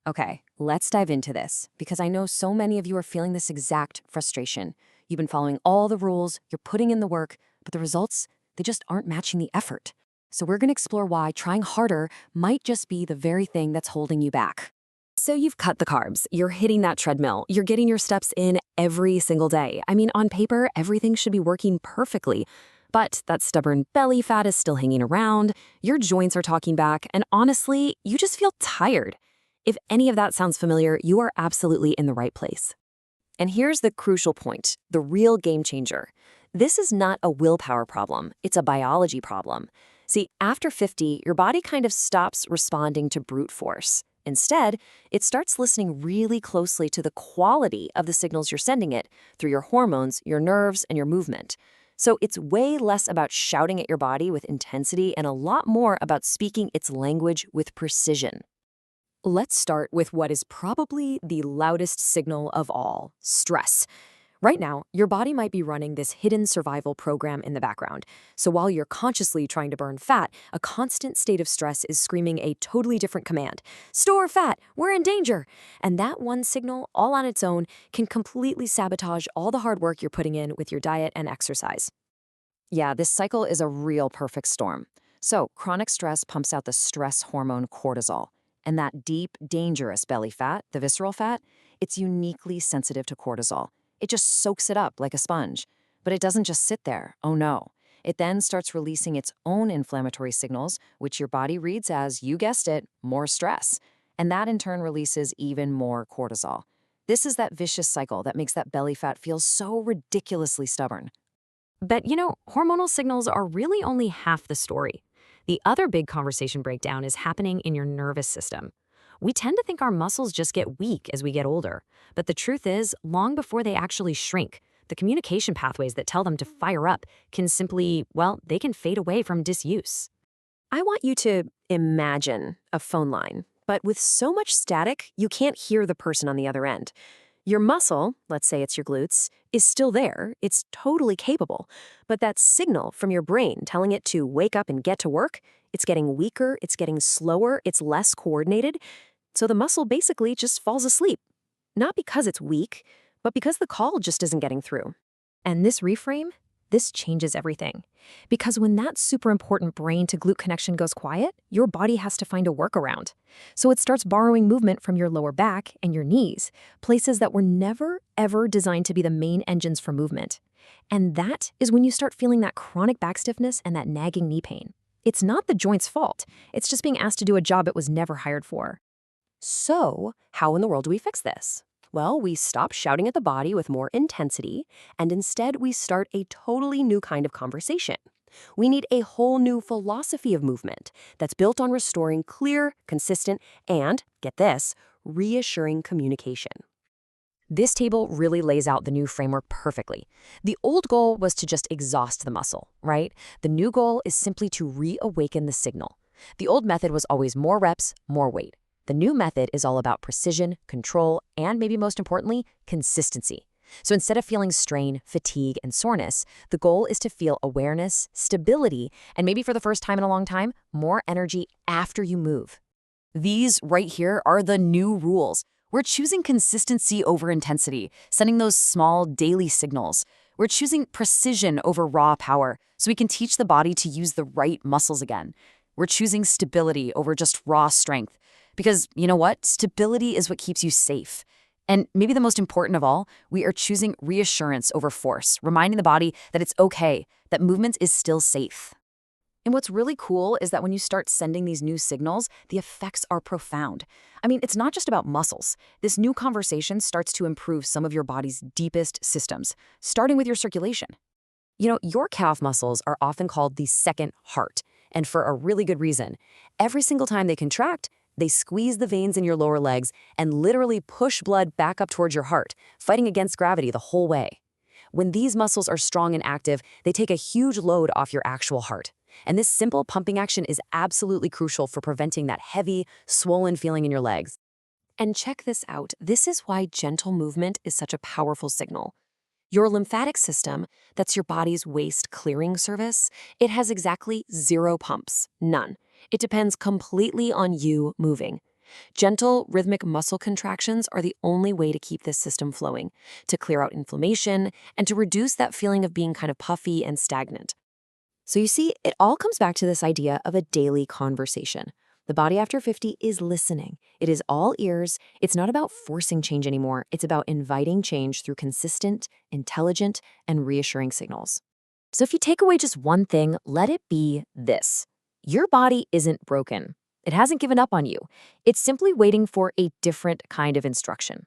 Okay, let's dive into this because I know so many of you are feeling this exact frustration. You've been following all the rules, you're putting in the work, but the results, they just aren't matching the effort. So we're going to explore why trying harder might just be the very thing that's holding you back. So you've cut the carbs, you're hitting that treadmill, you're getting your steps in every single day. I mean, on paper, everything should be working perfectly. But that stubborn belly fat is still hanging around, your joints are talking back, and honestly, you just feel tired. If any of that sounds familiar, you are absolutely in the right place. And here's the crucial point, the real game changer. This is not a willpower problem, it's a biology problem. See, after 50, your body kind of stops responding to brute force. Instead, it starts listening really closely to the quality of the signals you're sending it through your hormones, your nerves, and your movement. So it's way less about shouting at your body with intensity and a lot more about speaking its language with precision. Let's start with what is probably the loudest signal of all, stress. Right now, your body might be running this hidden survival program in the background. So while you're consciously trying to burn fat, a constant state of stress is screaming a totally different command. Store fat, we're in danger. And that one signal, all on its own, can completely sabotage all the hard work you're putting in with your diet and exercise. Yeah, this cycle is a real perfect storm. So chronic stress pumps out the stress hormone cortisol. And that deep, dangerous belly fat, the visceral fat, it's uniquely sensitive to cortisol. It just soaks it up like a sponge. But it doesn't just sit there, oh no. It then starts releasing its own inflammatory signals, which your body reads as, you guessed it, more stress. And that in turn releases even more cortisol. This is that vicious cycle that makes that belly fat feel so ridiculously stubborn. But hormonal signals are really only half the story. The other big conversation breakdown is happening in your nervous system. We tend to think our muscles just get weak as we get older, but the truth is, long before they actually shrink, the communication pathways that tell them to fire up can simply, they can fade away from disuse. I want you to imagine a phone line, but with so much static, you can't hear the person on the other end. Your muscle, let's say it's your glutes, is still there, it's totally capable, but that signal from your brain telling it to wake up and get to work, it's getting weaker, it's getting slower, it's less coordinated, so the muscle basically just falls asleep. Not because it's weak, but because the call just isn't getting through. And this reframe, this changes everything. Because when that super important brain to glute connection goes quiet, your body has to find a workaround. So it starts borrowing movement from your lower back and your knees, places that were never, ever designed to be the main engines for movement. And that is when you start feeling that chronic back stiffness and that nagging knee pain. It's not the joint's fault. It's just being asked to do a job it was never hired for. So, how in the world do we fix this? Well, we stop shouting at the body with more intensity, and instead we start a totally new kind of conversation. We need a whole new philosophy of movement that's built on restoring clear, consistent, and, get this, reassuring communication. This table really lays out the new framework perfectly. The old goal was to just exhaust the muscle, right? The new goal is simply to reawaken the signal. The old method was always more reps, more weight. The new method is all about precision, control, and maybe most importantly, consistency. So instead of feeling strain, fatigue, and soreness, the goal is to feel awareness, stability, and maybe for the first time in a long time, more energy after you move. These right here are the new rules. We're choosing consistency over intensity, sending those small daily signals. We're choosing precision over raw power, so we can teach the body to use the right muscles again. We're choosing stability over just raw strength. Because you know what? Stability is what keeps you safe. And maybe the most important of all, we are choosing reassurance over force, reminding the body that it's okay, that movement is still safe. And what's really cool is that when you start sending these new signals, the effects are profound. I mean, it's not just about muscles. This new conversation starts to improve some of your body's deepest systems, starting with your circulation. Your calf muscles are often called the second heart, and for a really good reason. Every single time they contract, they squeeze the veins in your lower legs and literally push blood back up towards your heart, fighting against gravity the whole way. When these muscles are strong and active, they take a huge load off your actual heart. And this simple pumping action is absolutely crucial for preventing that heavy, swollen feeling in your legs. And check this out. This is why gentle movement is such a powerful signal. Your lymphatic system, that's your body's waste clearing service, it has exactly 0 pumps, none. It depends completely on you moving. Gentle, rhythmic muscle contractions are the only way to keep this system flowing, to clear out inflammation, and to reduce that feeling of being kind of puffy and stagnant. So you see, it all comes back to this idea of a daily conversation. The body after 50 is listening. It is all ears. It's not about forcing change anymore. It's about inviting change through consistent, intelligent, and reassuring signals. So if you take away just one thing, let it be this. Your body isn't broken. It hasn't given up on you. It's simply waiting for a different kind of instruction.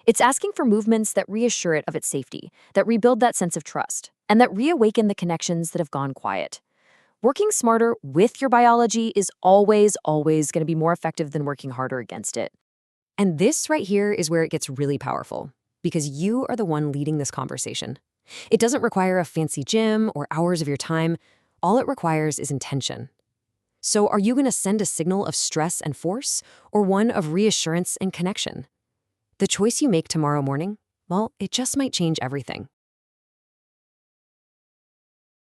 It's asking for movements that reassure it of its safety, that rebuild that sense of trust, and that reawaken the connections that have gone quiet. Working smarter with your biology is always going to be more effective than working harder against it. And this right here is where it gets really powerful, because you are the one leading this conversation. It doesn't require a fancy gym or hours of your time. All it requires is intention. So are you going to send a signal of stress and force, or one of reassurance and connection? The choice you make tomorrow morning, well, it just might change everything.